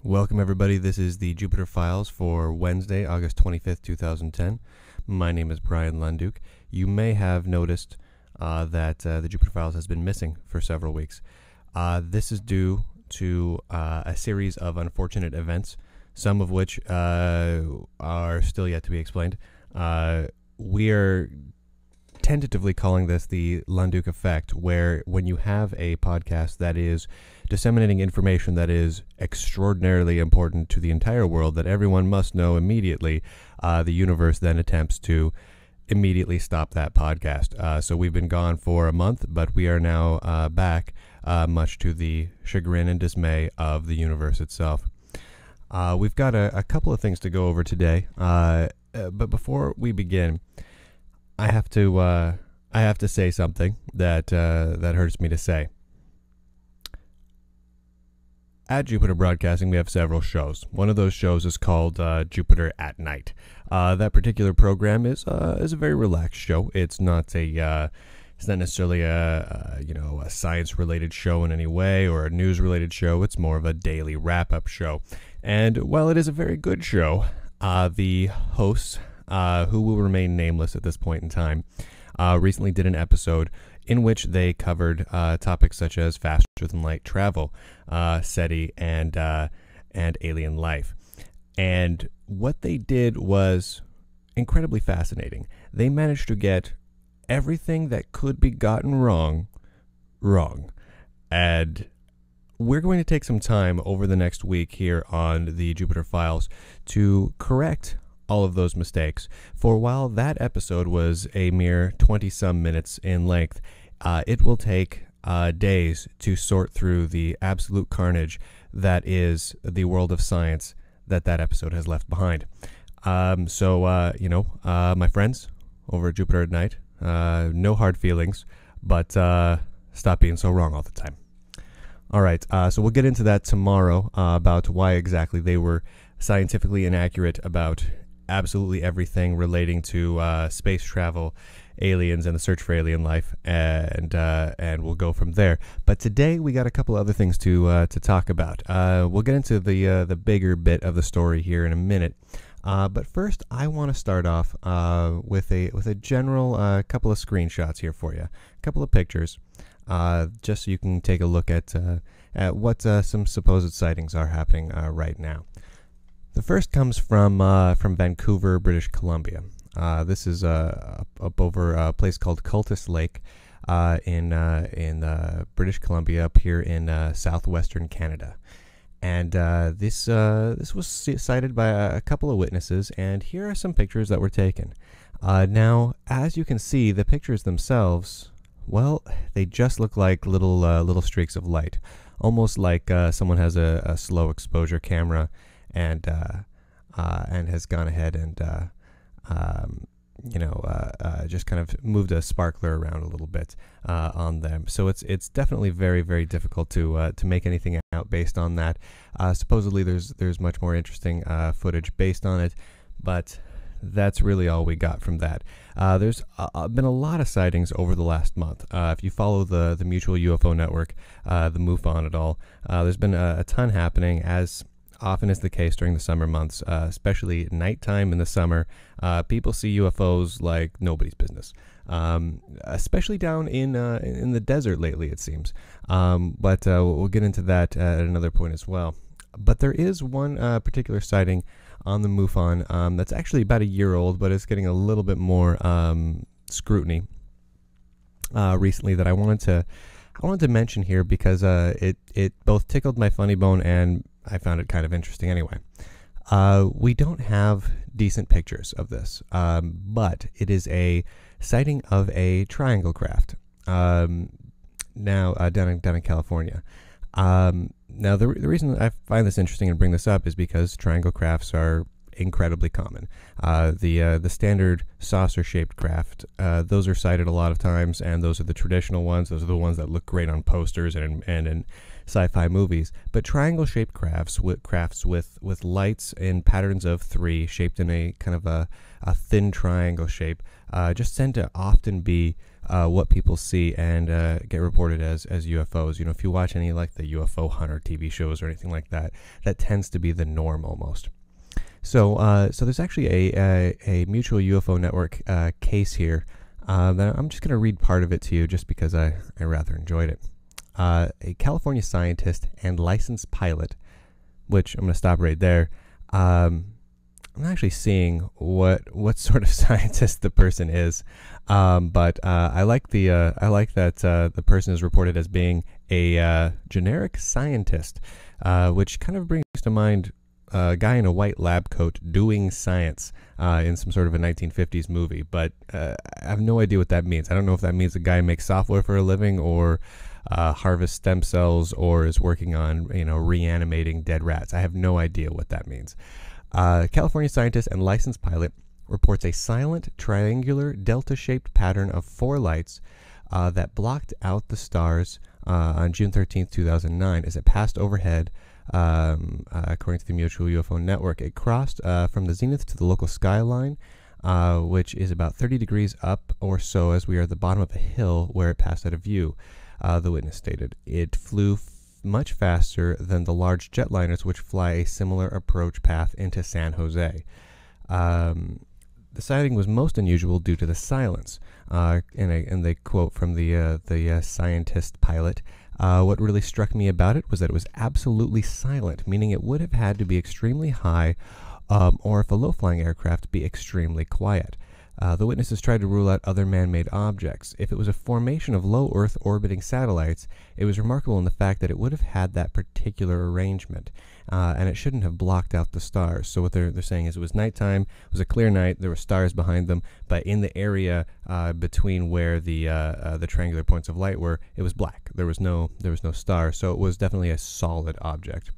Welcome everybody, this is the Jupiter Files for Wednesday, August 25th, 2010. My name is Bryan Lunduke. You may have noticed that the Jupiter Files has been missing for several weeks. This is due to a series of unfortunate events, some of which are still yet to be explained. We are tentatively calling this the Lunduke effect, where when you have a podcast that is disseminating information that is extraordinarily important to the entire world that everyone must know immediately, the universe then attempts to immediately stop that podcast. So we've been gone for a month, but we are now back, much to the chagrin and dismay of the universe itself. We've got a couple of things to go over today, but before we begin, I have to say something that hurts me to say. At Jupiter Broadcasting, we have several shows. One of those shows is called Jupiter at Night. That particular program is a very relaxed show. It's not necessarily a science-related show in any way or a news-related show. It's more of a daily wrap-up show. And while it is a very good show, the hosts, who will remain nameless at this point in time, recently did an episode in which they covered topics such as faster than light travel, SETI, and alien life. And what they did was incredibly fascinating. They managed to get everything that could be gotten wrong. And we're going to take some time over the next week here on the Jupiter Files to correct all of those mistakes. For while that episode was a mere 20-some minutes in length, it will take days to sort through the absolute carnage that is the world of science that episode has left behind. My friends over at Jupiter at Night, no hard feelings, but stop being so wrong all the time. All right, so we'll get into that tomorrow about why exactly they were scientifically inaccurate about absolutely everything relating to space travel, aliens, and the search for alien life, and we'll go from there. But today we got a couple other things to talk about. We'll get into the bigger bit of the story here in a minute. But first, I want to start off with a general couple of screenshots here for you, a couple of pictures, just so you can take a look at what some supposed sightings are happening right now. The first comes from Vancouver, British Columbia. This is up over a place called Cultus Lake in British Columbia, up here in southwestern Canada. And this was cited by a couple of witnesses, and here are some pictures that were taken. Now, as you can see, the pictures themselves, well, they just look like little streaks of light, almost like someone has a slow exposure camera and has gone ahead and just kind of moved a sparkler around a little bit on them. So it's definitely very, very difficult to make anything out based on that. Supposedly there's much more interesting footage based on it, but that's really all we got from that. There's been a lot of sightings over the last month. If you follow the Mutual UFO Network, the MUFON at all, there's been a ton happening, as often is the case during the summer months, especially nighttime in the summer. People see UFOs like nobody's business, especially down in the desert lately, it seems. But we'll get into that at another point as well. But there is one particular sighting on the MUFON that's actually about a year old, but it's getting a little bit more scrutiny recently that I wanted to mention here because it both tickled my funny bone and I found it kind of interesting anyway. We don't have decent pictures of this, but it is a sighting of a triangle craft now down in California. Now, the reason I find this interesting and bring this up is because triangle crafts are incredibly common. The standard saucer-shaped craft, those are sighted a lot of times, and those are the traditional ones. Those are the ones that look great on posters and in sci-fi movies. But triangle-shaped crafts with lights in patterns of 3, shaped in a kind of a thin triangle shape, just tend to often be what people see and get reported as UFOs. If you watch any like the UFO Hunter TV shows or anything like that, that tends to be the norm almost. So there's actually a mutual UFO network case here. That I'm just going to read part of it to you just because I rather enjoyed it. A California scientist and licensed pilot, which I'm going to stop right there. I'm actually seeing what sort of scientist the person is, but I like that the person is reported as being a generic scientist, which kind of brings to mind a guy in a white lab coat doing science in some sort of a 1950s movie, but I have no idea what that means. I don't know if that means a guy makes software for a living or harvests stem cells or is working on reanimating dead rats. I have no idea what that means. California scientist and licensed pilot reports a silent triangular delta-shaped pattern of 4 lights that blocked out the stars on June 13th, 2009 as it passed overhead. According to the Mutual UFO Network, it crossed from the zenith to the local skyline, which is about 30 degrees up or so as we are at the bottom of a hill where it passed out of view, the witness stated. It flew much faster than the large jetliners which fly a similar approach path into San Jose. The sighting was most unusual due to the silence, and they quote from the scientist pilot. What really struck me about it was that it was absolutely silent, meaning it would have had to be extremely high, or if a low-flying aircraft, be extremely quiet. The witnesses tried to rule out other man-made objects. If it was a formation of low Earth orbiting satellites, it was remarkable in the fact that it would have had that particular arrangement, and it shouldn't have blocked out the stars. So what they're saying is it was nighttime, it was a clear night, there were stars behind them, but in the area between where the triangular points of light were, it was black. There was no stars, so it was definitely a solid object.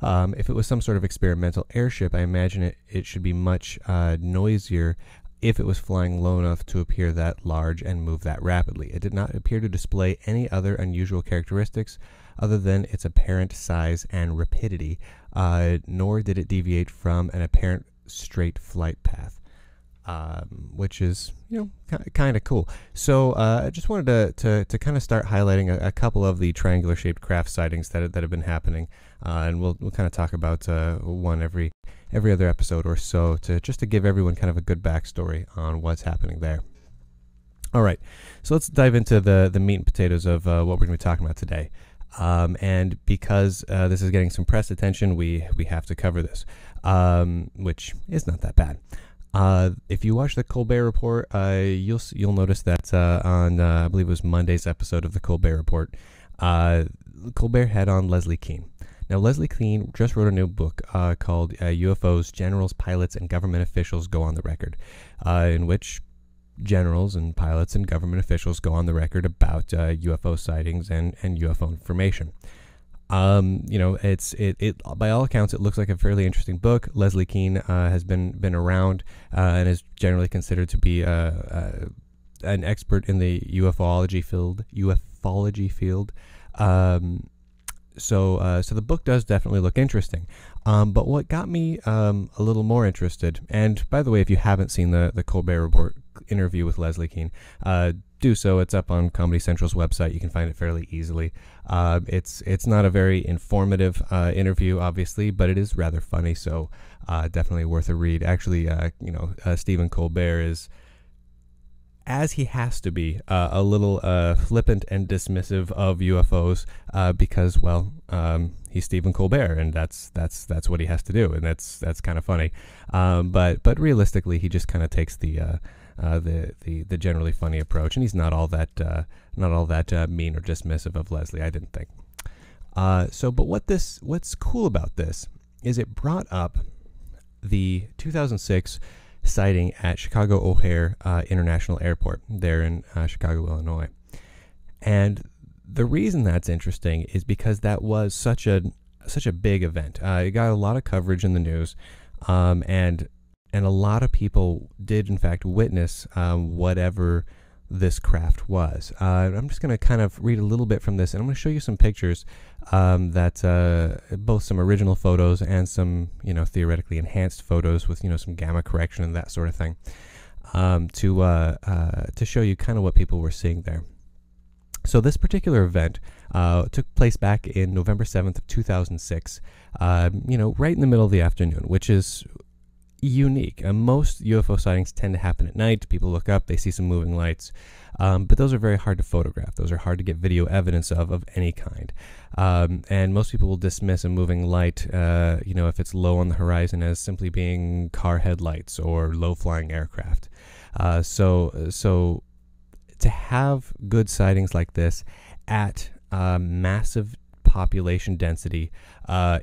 If it was some sort of experimental airship, I imagine it should be much noisier if it was flying low enough to appear that large and move that rapidly. It did not appear to display any other unusual characteristics other than its apparent size and rapidity, nor did it deviate from an apparent straight flight path, which is kind of cool. So I just wanted to kind of start highlighting a couple of the triangular shaped craft sightings that have been happening, and we'll kind of talk about one every other episode or so to give everyone kind of a good backstory on what's happening there. All right, so let's dive into the meat and potatoes of what we're going to be talking about today. And because this is getting some press attention, we have to cover this, which is not that bad. If you watch the Colbert Report, you'll notice that on I believe it was Monday's episode of the Colbert Report, Colbert had on Leslie Kean. Now, Leslie Kean just wrote a new book called UFOs, Generals, Pilots, and Government Officials Go on the Record, in which generals and pilots and government officials go on the record about UFO sightings and UFO information. It by all accounts, it looks like a fairly interesting book. Leslie Kean has been around and is generally considered to be an expert in the ufology field. So the book does definitely look interesting. But what got me a little more interested, and by the way, if you haven't seen the Colbert Report interview with Leslie Kean, do so. It's up on Comedy Central's website. You can find it fairly easily. It's not a very informative interview, obviously, but it is rather funny, so definitely worth a read. Actually, Stephen Colbert is, as he has to be, a little flippant and dismissive of UFOs because, well, he's Stephen Colbert, and that's what he has to do, and that's kind of funny. But realistically, he just kind of takes the generally funny approach, and he's not all that mean or dismissive of Leslie, I didn't think. But what's cool about this is it brought up the 2006 sighting at Chicago O'Hare International Airport there in Chicago, Illinois. And the reason that's interesting is because that was such a big event. It got a lot of coverage in the news, and a lot of people did in fact witness whatever this craft was. I'm just going to kind of read a little bit from this, and I'm going to show you some pictures that both some original photos and some theoretically enhanced photos with some gamma correction and that sort of thing. to show you kind of what people were seeing there. So this particular event took place back in November 7th of 2006, right in the middle of the afternoon, which is unique. Most UFO sightings tend to happen at night. People look up, they see some moving lights, but those are very hard to photograph. Those are hard to get video evidence of any kind. And most people will dismiss a moving light, if it's low on the horizon, as simply being car headlights or low-flying aircraft. So to have good sightings like this at massive population density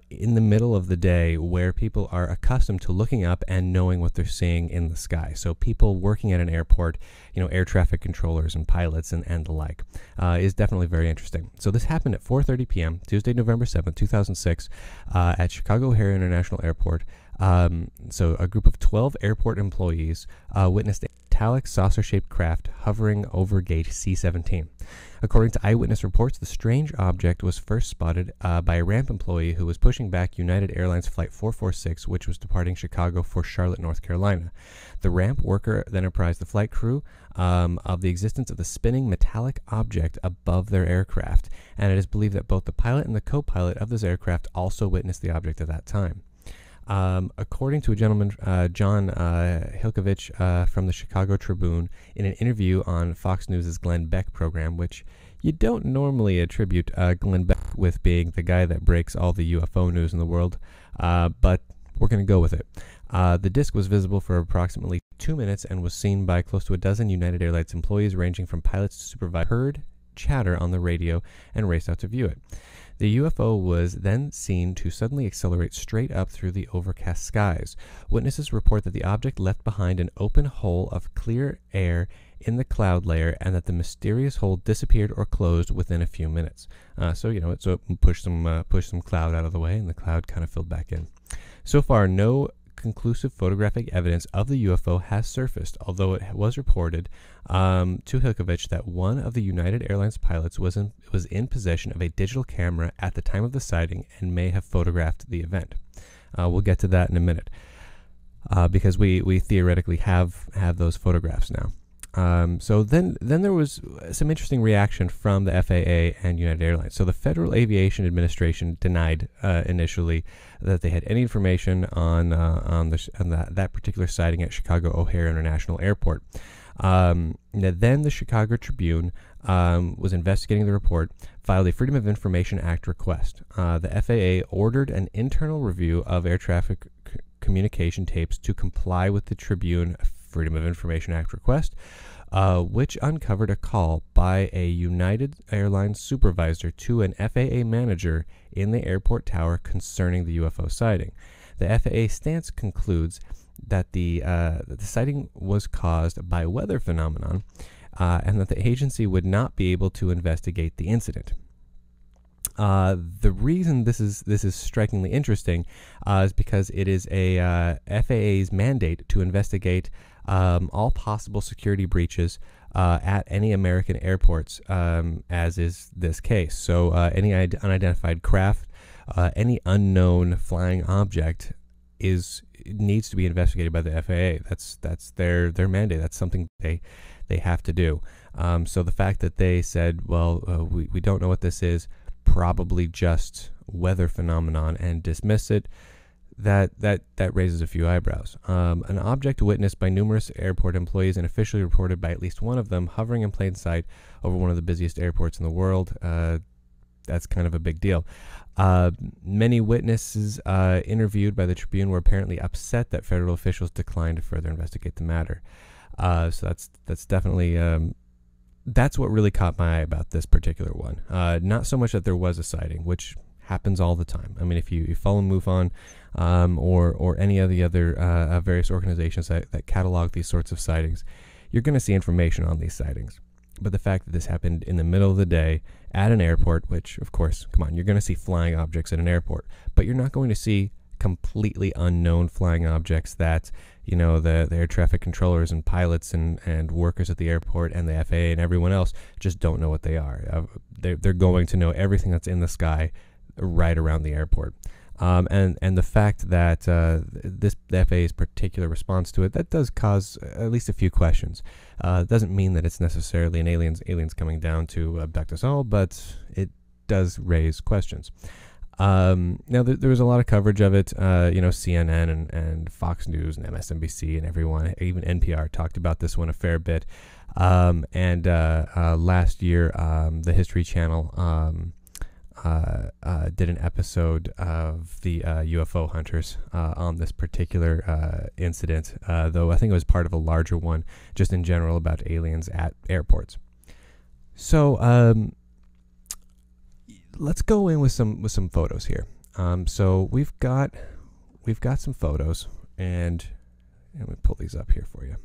in the middle of the day, where people are accustomed to looking up and knowing what they're seeing in the sky. So people working at an airport, air traffic controllers and pilots and the like, is definitely very interesting. So this happened at 4:30 p.m. Tuesday, November 7th, 2006, at Chicago O'Hare International Airport. So a group of 12 airport employees witnessed a metallic saucer-shaped craft hovering over gate C-17. According to eyewitness reports, the strange object was first spotted by a ramp employee who was pushing back United Airlines Flight 446, which was departing Chicago for Charlotte, North Carolina. The ramp worker then apprised the flight crew of the existence of the spinning metallic object above their aircraft, and it is believed that both the pilot and the co-pilot of this aircraft also witnessed the object at that time. According to a gentleman, John Hilkovich from the Chicago Tribune, in an interview on Fox News' Glenn Beck program, which you don't normally attribute Glenn Beck with being the guy that breaks all the UFO news in the world, but we're going to go with it. The disc was visible for approximately 2 minutes and was seen by close to a dozen United Airlines employees, ranging from pilots to supervisors, heard chatter on the radio and raced out to view it. The UFO was then seen to suddenly accelerate straight up through the overcast skies. Witnesses report that the object left behind an open hole of clear air in the cloud layer, and that the mysterious hole disappeared or closed within a few minutes. So it pushed some cloud out of the way, and the cloud kind of filled back in. So far, no conclusive photographic evidence of the UFO has surfaced, although it was reported to Hilkovich that one of the United Airlines pilots was in possession of a digital camera at the time of the sighting and may have photographed the event. We'll get to that in a minute, because we theoretically have those photographs now. So then there was some interesting reaction from the FAA and United Airlines. So the Federal Aviation Administration denied initially that they had any information on that particular sighting at Chicago O'Hare International Airport. Then the Chicago Tribune was investigating the report, filed a Freedom of Information Act request. The FAA ordered an internal review of air traffic communication tapes to comply with the Tribune Freedom of Information Act request, which uncovered a call by a United Airlines supervisor to an FAA manager in the airport tower concerning the UFO sighting. The FAA stance concludes that the sighting was caused by weather phenomenon, and that the agency would not be able to investigate the incident. The reason this is strikingly interesting is because it is a FAA's mandate to investigate all possible security breaches at any American airports, as is this case. So any unidentified craft, any unknown flying object needs to be investigated by the FAA. That's their mandate. That's something they have to do. So the fact that they said, well, we don't know what this is, probably just weather phenomenon, and dismiss it, that raises a few eyebrows. An object witnessed by numerous airport employees and officially reported by at least one of them hovering in plain sight over one of the busiest airports in the world. That's kind of a big deal. Many witnesses interviewed by the Tribune were apparently upset that federal officials declined to further investigate the matter. So that's definitely that's what really caught my eye about this particular one. Not so much that there was a sighting, which happens all the time. I mean, if you follow MUFON or any of the other various organizations that catalog these sorts of sightings, you're going to see information on these sightings. But the fact that this happened in the middle of the day at an airport, which, of course, come on, you're going to see flying objects at an airport, but you're not going to see completely unknown flying objects that, the air traffic controllers and pilots and workers at the airport and the FAA and everyone else just don't know what they are. They're going to know everything that's in the sky right around the airport. And the fact that the FAA's particular response to it, that does cause at least a few questions. Doesn't mean that it's necessarily an aliens coming down to abduct us all, but it does raise questions. Now there was a lot of coverage of it. CNN and Fox News and MSNBC and everyone, even NPR, talked about this one a fair bit. And last year, the History Channel did an episode of the UFO hunters on this particular incident, though I think it was part of a larger one, just in general about aliens at airports. So let's go in with some photos here. So we've got some photos, and let me pull these up here for you.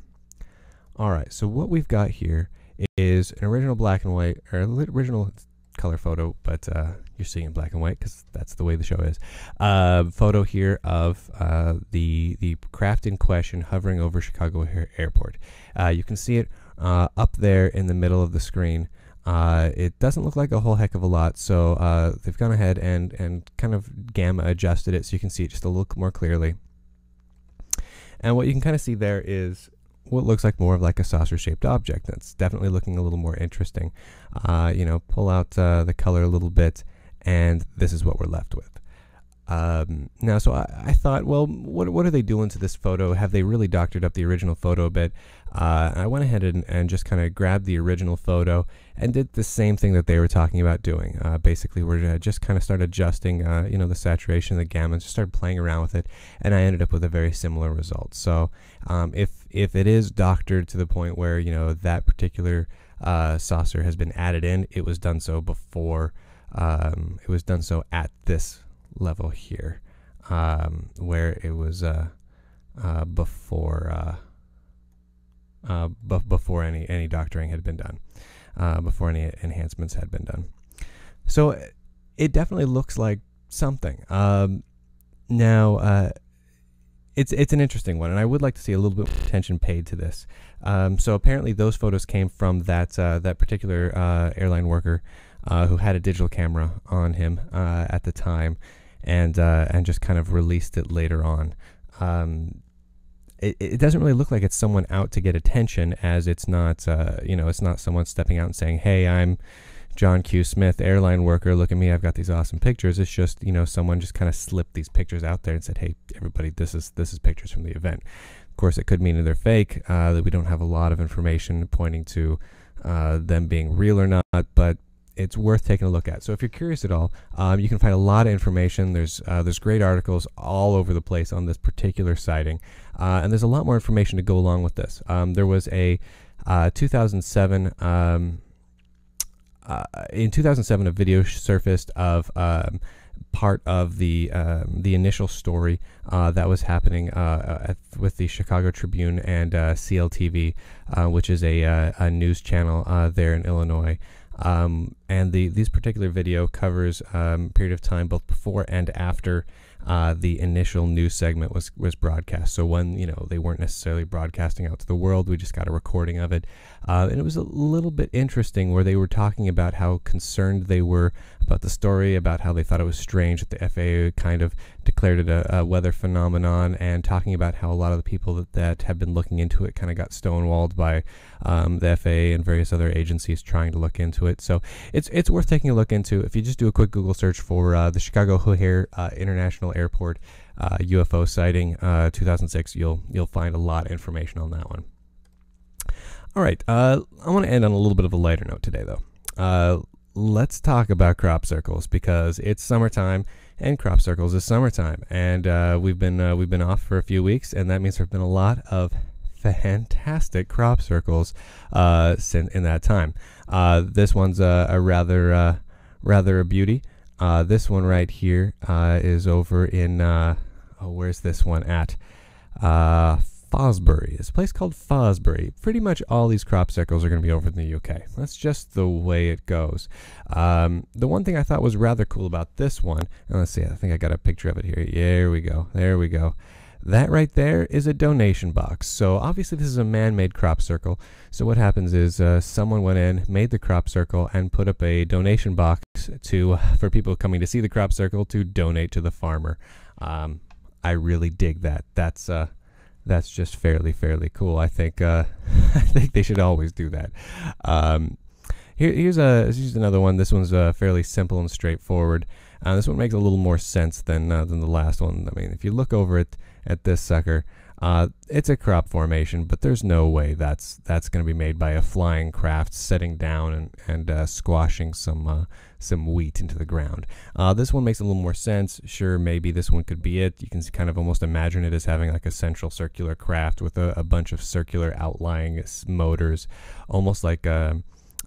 All right, so what we've got here is an original black and white, or original color photo, but you're seeing it black and white because that's the way the show is. Photo here of the craft in question hovering over Chicago Airport. You can see it up there in the middle of the screen. It doesn't look like a whole heck of a lot, so they've gone ahead and kind of gamma adjusted it so you can see it just a little more clearly. And what you can kind of see there is what looks like more of like a saucer-shaped object. That's definitely looking a little more interesting. Pull out the color a little bit, and this is what we're left with. Now, so I thought, well, what are they doing to this photo? Have they really doctored up the original photo a bit? I went ahead and just kind of grabbed the original photo and did the same thing that they were talking about doing. Basically, we're just kind of started adjusting, the saturation, the gamma, just started playing around with it, and I ended up with a very similar result. So, if it is doctored to the point where that particular saucer has been added in, it was done so before. It was done so at this level here, where it was before any doctoring had been done, before any enhancements had been done. So it definitely looks like something. Now it's an interesting one, and I would like to see a little bit more attention paid to this. So apparently those photos came from that particular airline worker who had a digital camera on him at the time, and just kind of released it later on. It doesn't really look like it's someone out to get attention, as it's not it's not someone stepping out and saying, "Hey, I'm John Q. Smith, airline worker. Look at me, I've got these awesome pictures." It's just someone just kind of slipped these pictures out there and said, "Hey, everybody, this is pictures from the event." Of course, it could mean that they're fake. That we don't have a lot of information pointing to them being real or not, but it's worth taking a look at. So if you're curious at all, you can find a lot of information. There's great articles all over the place on this particular sighting, and there's a lot more information to go along with this. There was a 2007 in 2007 a video surfaced of part of the initial story that was happening with the Chicago Tribune and CLTV, which is a news channel there in Illinois. And these particular video covers a period of time both before and after the initial news segment was broadcast. So when they weren't necessarily broadcasting out to the world, we just got a recording of it, and it was a little bit interesting where they were talking about how concerned they were about the story, about how they thought it was strange that the FAA kind of declared it a weather phenomenon, and talking about how a lot of the people that have been looking into it kind of got stonewalled by the FAA and various other agencies trying to look into it. So it's worth taking a look into. If you just do a quick Google search for the Chicago O'Hare International Airport UFO sighting 2006, you'll find a lot of information on that one. All right, I want to end on a little bit of a lighter note today, though. Let's talk about crop circles, because it's summertime and crop circles is summertime, and we've been off for a few weeks, and that means there've been a lot of fantastic crop circles in that time. This one's a rather a beauty. This one right here is over in where's this one at? Fosbury. It's a place called Fosbury. Pretty much all these crop circles are going to be over in the UK. That's just the way it goes. The one thing I thought was rather cool about this one, and let's see, I think I got a picture of it here. There we go. That right there is a donation box. So obviously this is a man-made crop circle. So what happens is someone went in, made the crop circle, and put up a donation box for people coming to see the crop circle to donate to the farmer. I really dig that. That's just fairly cool. I think I think they should always do that. Here's another one. This one's fairly simple and straightforward. This one makes a little more sense than the last one. I mean, if you look over at this sucker, it's a crop formation, but there's no way that's going to be made by a flying craft setting down and squashing some wheat into the ground. This one makes a little more sense. Sure, maybe this one could be it. You can kind of almost imagine it as having like a central circular craft with a bunch of circular outlying motors, almost like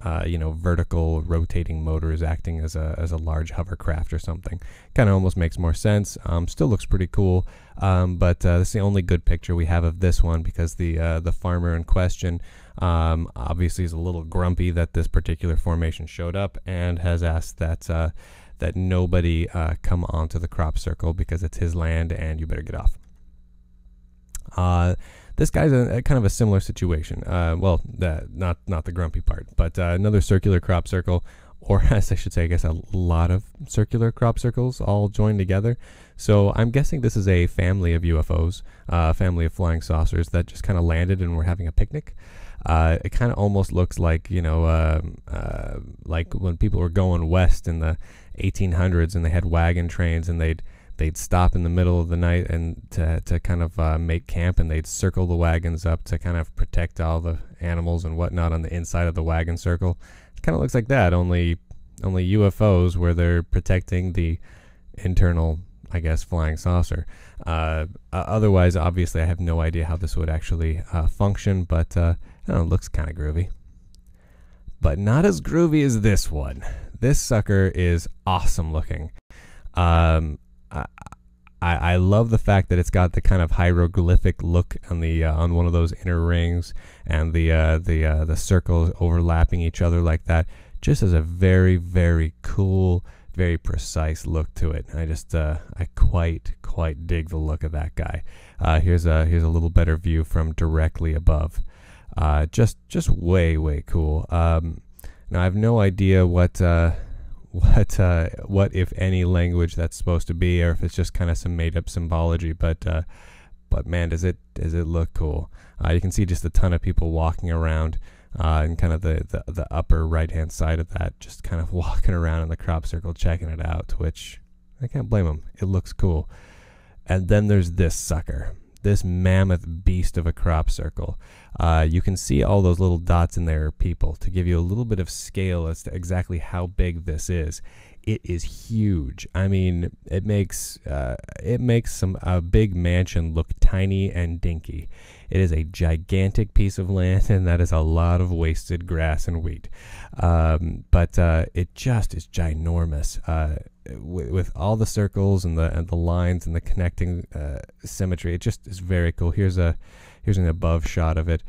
vertical rotating motors acting as a large hovercraft or something. Kind of almost makes more sense. Still looks pretty cool. But this is the only good picture we have of this one, because the farmer in question obviously is a little grumpy that this particular formation showed up, and has asked that nobody come onto the crop circle because it's his land and you better get off. This guy's a kind of a similar situation. Not the grumpy part, but another circular crop circle, or as I should say, I guess a lot of circular crop circles all joined together. So I'm guessing this is a family of UFOs, a family of flying saucers that just kind of landed and were having a picnic. It kind of almost looks like, like when people were going west in the 1800s and they had wagon trains, and they'd stop in the middle of the night and to kind of make camp, and they'd circle the wagons up to kind of protect all the animals and whatnot on the inside of the wagon circle. It kind of looks like that, only UFOs, where they're protecting the internal, I guess, flying saucer. Otherwise, obviously, I have no idea how this would actually function, but I don't know, it looks kind of groovy. But not as groovy as this one. This sucker is awesome looking. I love the fact that it's got the kind of hieroglyphic look on the on one of those inner rings, and the circles overlapping each other like that. Just as a very cool, very precise look to it. I just I quite dig the look of that guy. Here's a little better view from directly above. Just way cool. Now I have no idea what if any language that's supposed to be, or if it's just kind of some made up symbology, but man, does it look cool. You can see just a ton of people walking around, and kind of the upper right hand side of that, just kind of walking around in the crop circle checking it out, which I can't blame them. It looks cool. And then there's this sucker, this mammoth beast of a crop circle. You can see all those little dots in there are people, to give you a little bit of scale as to exactly how big this is. It is huge. I mean, it makes a big mansion look tiny and dinky. It is a gigantic piece of land, and that is a lot of wasted grass and wheat. But it just is ginormous. With all the circles and the lines and the connecting symmetry, it just is very cool. Here's an above shot of it,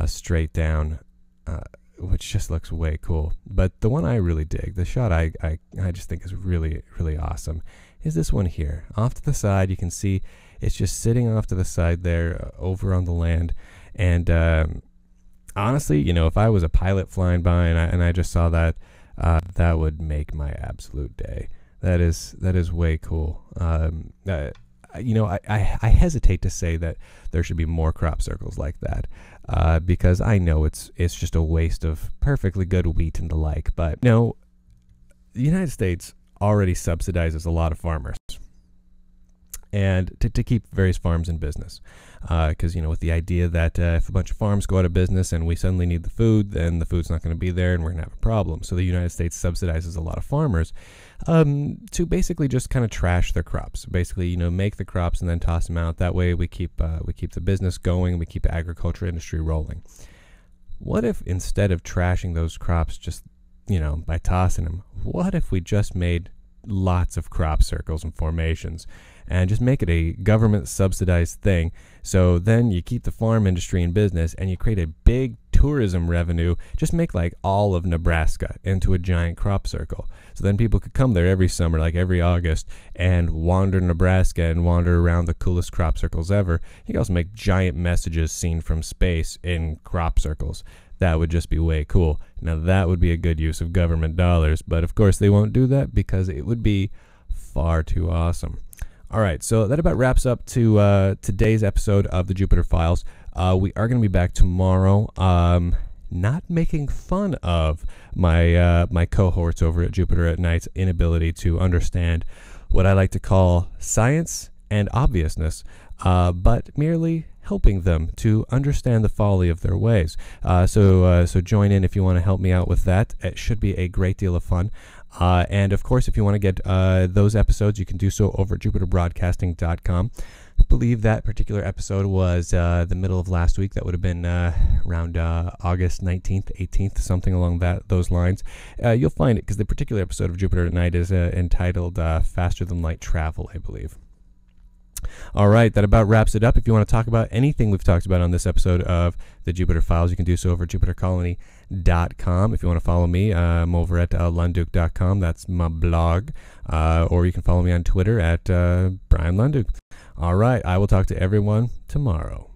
straight down, which just looks way cool. But the one I really dig, the shot I just think is really awesome, is this one here. Off to the side, you can see it's just sitting off to the side there, over on the land. And honestly, if I was a pilot flying by and I just saw that, that would make my absolute day. That is way cool. I hesitate to say that there should be more crop circles like that, because I know it's just a waste of perfectly good wheat and the like. But the United States already subsidizes a lot of farmers, and to keep various farms in business, because with the idea that if a bunch of farms go out of business and we suddenly need the food, then the food's not going to be there and we're going to have a problem. So the United States subsidizes a lot of farmers to basically just kind of trash their crops. Basically, make the crops and then toss them out. That way we keep the business going, we keep the agriculture industry rolling. What if, instead of trashing those crops just by tossing them, what if we just made lots of crop circles and formations, and just make it a government subsidized thing? So then you keep the farm industry in business, and you create a big tourism revenue, just make like all of Nebraska into a giant crop circle. So then people could come there every summer, like every August, and wander Nebraska and wander around the coolest crop circles ever. You can also make giant messages seen from space in crop circles. That would just be way cool. Now that would be a good use of government dollars, but of course they won't do that because it would be far too awesome. All right, so that about wraps up to today's episode of the Jupiter Files. We are going to be back tomorrow, not making fun of my cohorts over at Jupiter at Night's inability to understand what I like to call science and obviousness, but merely helping them to understand the folly of their ways. So join in if you want to help me out with that. It should be a great deal of fun. And of course, if you want to get those episodes, you can do so over at jupiterbroadcasting.com. I believe that particular episode was the middle of last week. That would have been around August 19th, 18th, something along those lines. You'll find it because the particular episode of Jupiter at Night is entitled Faster Than Light Travel, I believe. All right, that about wraps it up. If you want to talk about anything we've talked about on this episode of the Jupiter Files, you can do so over at jupitercolony.com. If you want to follow me, I'm over at lunduke.com. That's my blog. Or you can follow me on Twitter at Bryan Lunduke. All right, I will talk to everyone tomorrow.